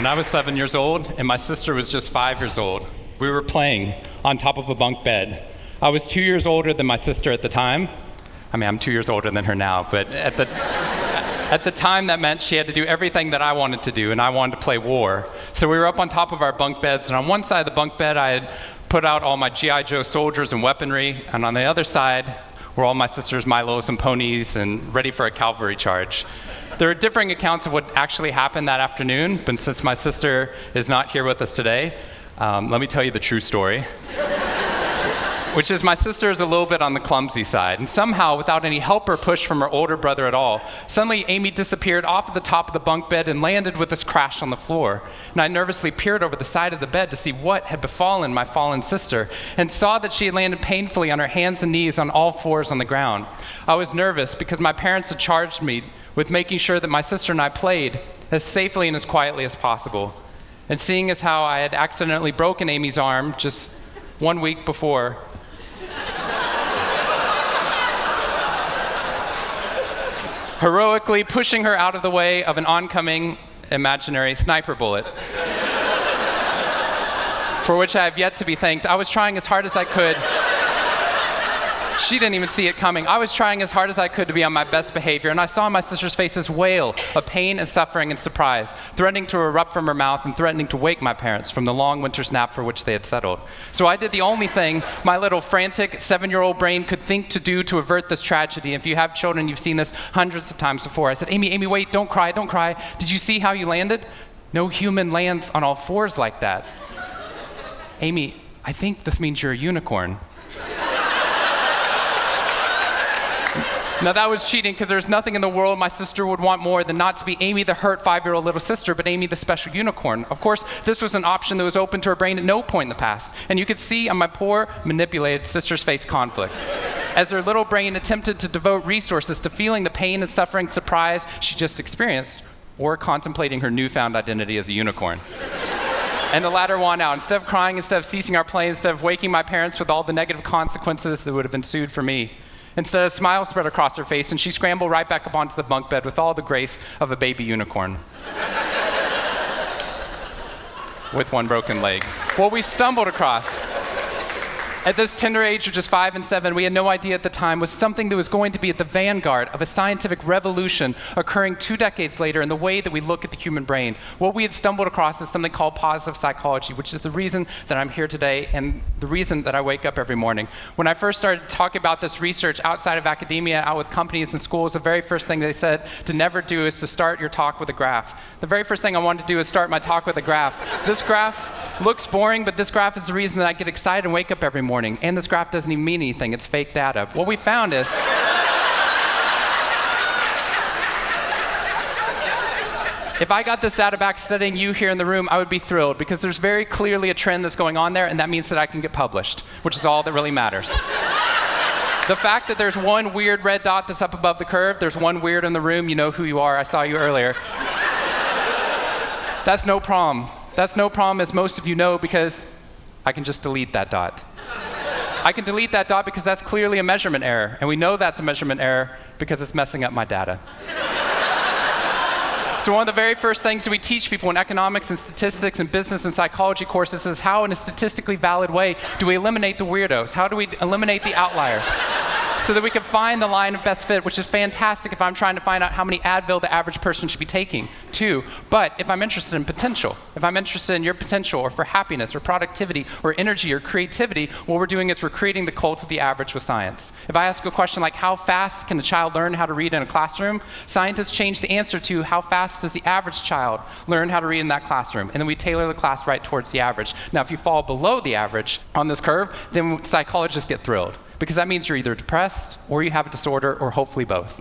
When I was 7 years old and my sister was just 5 years old, we were playing on top of a bunk bed. I was 2 years older than my sister at the time. I mean, I'm 2 years older than her now, but at the time that meant she had to do everything that I wanted to do, and I wanted to play war. So we were up on top of our bunk beds, and on one side of the bunk bed, I had put out all my G.I. Joe soldiers and weaponry, and on the other side were all my sister's Milos and ponies and ready for a cavalry charge. There are differing accounts of what actually happened that afternoon, but since my sister is not here with us today, let me tell you the true story. Which is my sister is a little bit on the clumsy side, and somehow, without any help or push from her older brother at all, suddenly Amy disappeared off of the top of the bunk bed and landed with this crash on the floor. And I nervously peered over the side of the bed to see what had befallen my fallen sister, and saw that she had landed painfully on her hands and knees on all fours on the ground. I was nervous because my parents had charged me with making sure that my sister and I played as safely and as quietly as possible. And seeing as how I had accidentally broken Amy's arm just 1 week before, heroically pushing her out of the way of an oncoming imaginary sniper bullet, for which I have yet to be thanked. I was trying as hard as I could. She didn't even see it coming. I was trying as hard as I could to be on my best behavior, and I saw on my sister's face this wail of pain and suffering and surprise, threatening to erupt from her mouth and threatening to wake my parents from the long winter's nap for which they had settled. So I did the only thing my little frantic 7-year-old brain could think to do to avert this tragedy. If you have children, you've seen this hundreds of times before. I said, Amy, wait, don't cry, don't cry. Did you see how you landed? No human lands on all fours like that. Amy, I think this means you're a unicorn. Now that was cheating, because there's nothing in the world my sister would want more than not to be Amy the hurt 5-year-old little sister, but Amy the special unicorn. Of course, this was an option that was open to her brain at no point in the past, and you could see on my poor, manipulated sister's face conflict, as her little brain attempted to devote resources to feeling the pain and suffering surprise she just experienced, or contemplating her newfound identity as a unicorn. And the latter won out. Instead of crying, instead of ceasing our play, instead of waking my parents with all the negative consequences that would have ensued for me, instead, a smile spread across her face, and she scrambled right back up onto the bunk bed with all the grace of a baby unicorn. With one broken leg. What we stumbled across at this tender age of just 5 and 7, we had no idea at the time, was something that was going to be at the vanguard of a scientific revolution occurring 2 decades later in the way that we look at the human brain. What we had stumbled across is something called positive psychology, which is the reason that I'm here today and the reason that I wake up every morning. When I first started talking about this research outside of academia, out with companies and schools, the very first thing they said to never do is to start your talk with a graph. The very first thing I wanted to do is start my talk with a graph. This graph looks boring, but this graph is the reason that I get excited and wake up every morning. And this graph doesn't even mean anything. It's fake data. What we found is if I got this data back studying you here in the room, I would be thrilled, because there's very clearly a trend that's going on there, and that means that I can get published, which is all that really matters. The fact that there's one weird red dot that's up above the curve, there's one weird in the room, you know who you are, I saw you earlier. That's no problem. That's no problem, as most of you know, because I can just delete that dot. I can delete that dot because that's clearly a measurement error, and we know that's a measurement error because it's messing up my data. So one of the very first things that we teach people in economics and statistics and business and psychology courses is how, in a statistically valid way, do we eliminate the weirdos? How do we eliminate the outliers? So that we can find the line of best fit, which is fantastic if I'm trying to find out how many Advil the average person should be taking, too. But if I'm interested in potential, if I'm interested in your potential, or for happiness, or productivity, or energy, or creativity, what we're doing is we're creating the cult of the average with science. If I ask a question like, how fast can a child learn how to read in a classroom? Scientists change the answer to, how fast does the average child learn how to read in that classroom? And then we tailor the class right towards the average. Now, if you fall below the average on this curve, then psychologists get thrilled, because that means you're either depressed, or you have a disorder, or hopefully both.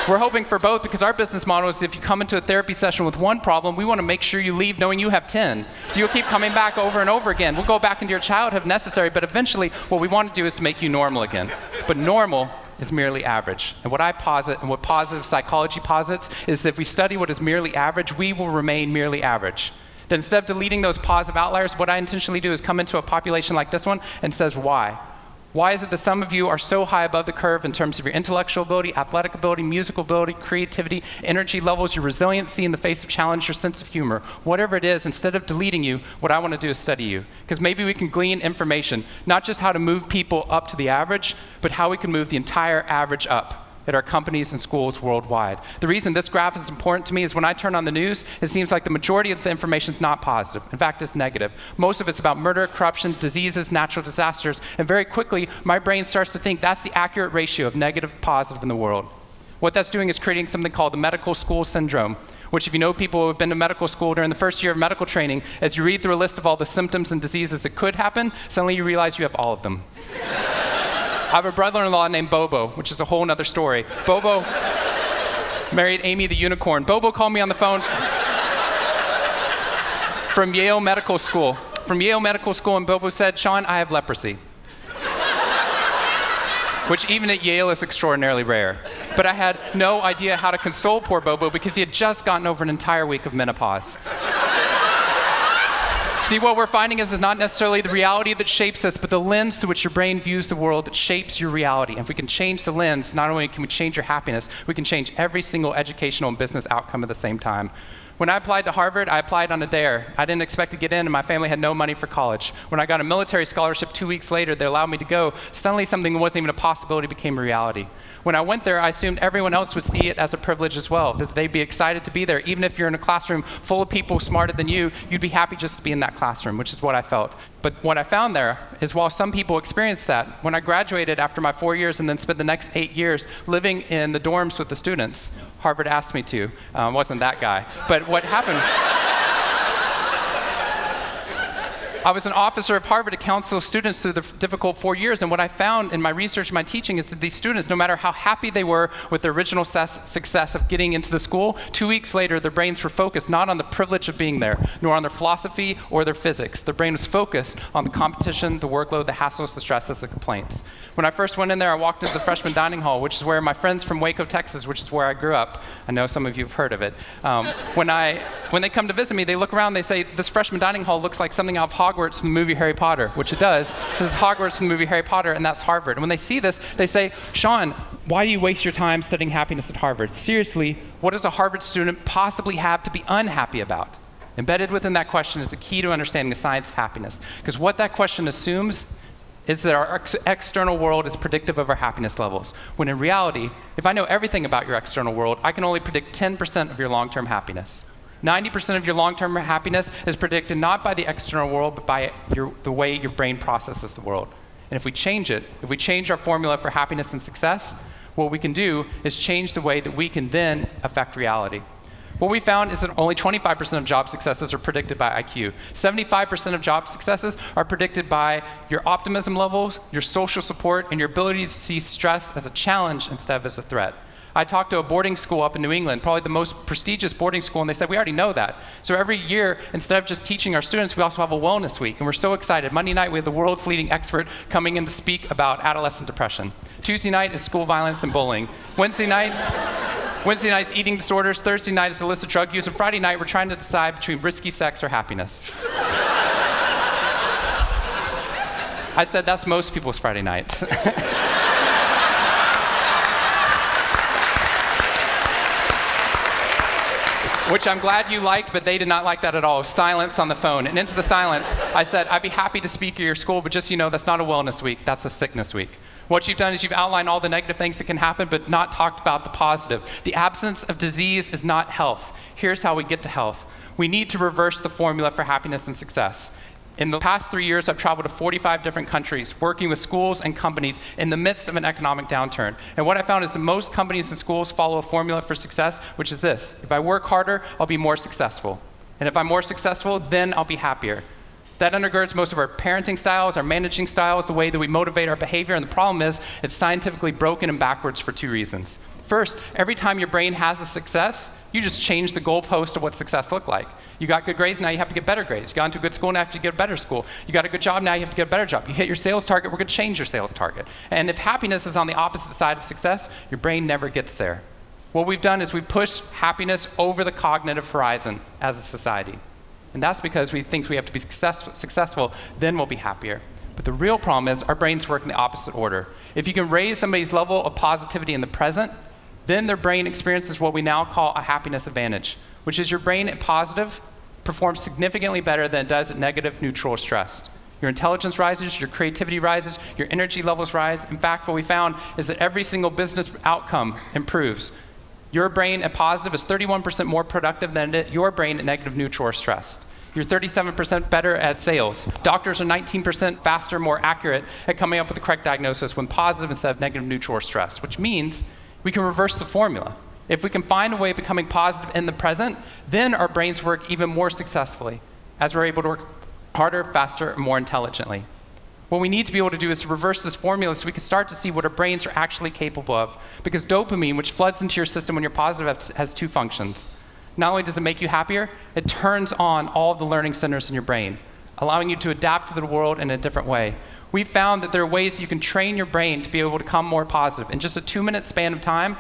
We're hoping for both, because our business model is if you come into a therapy session with one problem, we want to make sure you leave knowing you have 10. So you'll keep coming back over and over again. We'll go back into your childhood if necessary, but eventually what we want to do is to make you normal again. But normal is merely average. And what I posit, and what positive psychology posits, is that if we study what is merely average, we will remain merely average. That instead of deleting those positive outliers, what I intentionally do is come into a population like this one and says, why? Why is it that some of you are so high above the curve in terms of your intellectual ability, athletic ability, musical ability, creativity, energy levels, your resiliency in the face of challenge, your sense of humor? Whatever it is, instead of deleting you, what I want to do is study you. Because maybe we can glean information, not just how to move people up to the average, but how we can move the entire average up at our companies and schools worldwide. The reason this graph is important to me is when I turn on the news, it seems like the majority of the information is not positive. In fact, it's negative. Most of it's about murder, corruption, diseases, natural disasters, and very quickly, my brain starts to think that's the accurate ratio of negative to positive in the world. What that's doing is creating something called the medical school syndrome, which if you know people who have been to medical school during the first year of medical training, as you read through a list of all the symptoms and diseases that could happen, suddenly you realize you have all of them. I have a brother-in-law named Bobo, which is a whole other story. Bobo married Amy the unicorn. Bobo called me on the phone from Yale Medical School. And Bobo said, "Shawn, I have leprosy." Which even at Yale is extraordinarily rare. But I had no idea how to console poor Bobo because he had just gotten over an entire week of menopause. See, what we're finding is not necessarily the reality that shapes us, but the lens through which your brain views the world that shapes your reality. And if we can change the lens, not only can we change your happiness, we can change every single educational and business outcome at the same time. When I applied to Harvard, I applied on a dare. I didn't expect to get in, and my family had no money for college. When I got a military scholarship 2 weeks later, they allowed me to go. Suddenly, something that wasn't even a possibility became a reality. When I went there, I assumed everyone else would see it as a privilege as well, that they'd be excited to be there. Even if you're in a classroom full of people smarter than you, you'd be happy just to be in that classroom, which is what I felt. But what I found there is while some people experienced that, when I graduated after my 4 years and then spent the next 8 years living in the dorms with the students, Harvard asked me to. Wasn't that guy. But what happened... I was an officer of Harvard to counsel students through the difficult 4 years, and what I found in my research and my teaching is that these students, no matter how happy they were with their original success of getting into the school, 2 weeks later their brains were focused not on the privilege of being there, nor on their philosophy or their physics. Their brain was focused on the competition, the workload, the hassles, the stresses, the complaints. When I first went in there, I walked into the freshman dining hall, which is where my friends from Waco, Texas, which is where I grew up, I know some of you have heard of it. When they come to visit me, they look around, they say, "This freshman dining hall looks like something out of Hogwarts from the movie Harry Potter," which it does. This is Hogwarts from the movie Harry Potter, and that's Harvard. And when they see this, they say, "Shawn, why do you waste your time studying happiness at Harvard? Seriously, what does a Harvard student possibly have to be unhappy about?" Embedded within that question is the key to understanding the science of happiness. Because what that question assumes is that our external world is predictive of our happiness levels. When in reality, if I know everything about your external world, I can only predict 10% of your long-term happiness. 90% of your long-term happiness is predicted not by the external world, but by the way your brain processes the world. And if we change it, if we change our formula for happiness and success, what we can do is change the way that we can then affect reality. What we found is that only 25% of job successes are predicted by IQ. 75% of job successes are predicted by your optimism levels, your social support, and your ability to see stress as a challenge instead of as a threat. I talked to a boarding school up in New England, probably the most prestigious boarding school, and they said, "We already know that." So every year, instead of just teaching our students, we also have a wellness week, and we're so excited. Monday night, we have the world's leading expert coming in to speak about adolescent depression. Tuesday night is school violence and bullying. Wednesday night's eating disorders. Thursday night is illicit drug use. And Friday night, we're trying to decide between risky sex or happiness. I said that's most people's Friday nights. Which I'm glad you liked, but they did not like that at all. Silence on the phone. And into the silence, I said, "I'd be happy to speak at your school, but just so you know, that's not a wellness week, that's a sickness week." What you've done is you've outlined all the negative things that can happen, but not talked about the positive. The absence of disease is not health. Here's how we get to health. We need to reverse the formula for happiness and success. In the past 3 years, I've traveled to 45 different countries, working with schools and companies in the midst of an economic downturn. And what I found is that most companies and schools follow a formula for success, which is this: if I work harder, I'll be more successful. And if I'm more successful, then I'll be happier. That undergirds most of our parenting styles, our managing styles, the way that we motivate our behavior. And the problem is, it's scientifically broken and backwards for 2 reasons. First, every time your brain has a success, you just change the goalpost of what success looked like. You got good grades, now you have to get better grades. You got into a good school, now you have to get a better school. You got a good job, now you have to get a better job. You hit your sales target, we're going to change your sales target. And if happiness is on the opposite side of success, your brain never gets there. What we've done is we've pushed happiness over the cognitive horizon as a society. And that's because we think we have to be successful, then we'll be happier. But the real problem is our brains work in the opposite order. If you can raise somebody's level of positivity in the present, then their brain experiences what we now call a happiness advantage, which is your brain at positive performs significantly better than it does at negative, neutral, or stressed. Your intelligence rises, your creativity rises, your energy levels rise. In fact, what we found is that every single business outcome improves. Your brain at positive is 31% more productive than your brain at negative, neutral, or stressed. You're 37% better at sales. Doctors are 19% faster, more accurate at coming up with the correct diagnosis when positive instead of negative, neutral, or stressed, which means we can reverse the formula. If we can find a way of becoming positive in the present, then our brains work even more successfully as we're able to work harder, faster, and more intelligently. What we need to be able to do is to reverse this formula so we can start to see what our brains are actually capable of. Because dopamine, which floods into your system when you're positive, has two functions. Not only does it make you happier, it turns on all the learning centers in your brain, allowing you to adapt to the world in a different way. We found that there are ways that you can train your brain to be able to become more positive. In just a 2-minute span of time,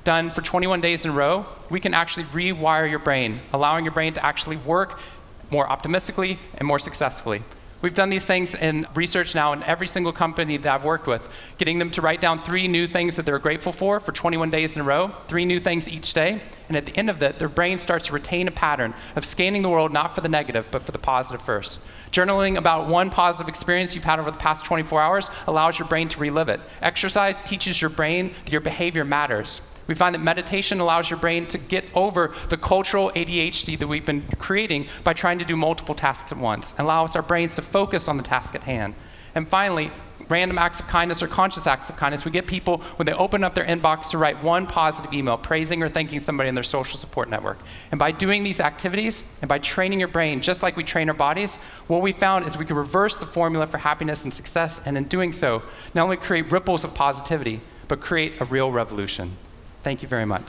done for 21 days in a row, we can actually rewire your brain, allowing your brain to actually work more optimistically and more successfully. We've done these things in research now in every single company that I've worked with, getting them to write down 3 new things that they're grateful for 21 days in a row, 3 new things each day. And at the end of that, their brain starts to retain a pattern of scanning the world not for the negative, but for the positive first. Journaling about one positive experience you've had over the past 24 hours allows your brain to relive it. Exercise teaches your brain that your behavior matters. We find that meditation allows your brain to get over the cultural ADHD that we've been creating by trying to do multiple tasks at once, and allows our brains to focus on the task at hand. And finally, random acts of kindness or conscious acts of kindness. We get people, when they open up their inbox, to write one positive email praising or thanking somebody in their social support network. And by doing these activities, and by training your brain, just like we train our bodies, what we found is we can reverse the formula for happiness and success, and in doing so, not only create ripples of positivity, but create a real revolution. Thank you very much.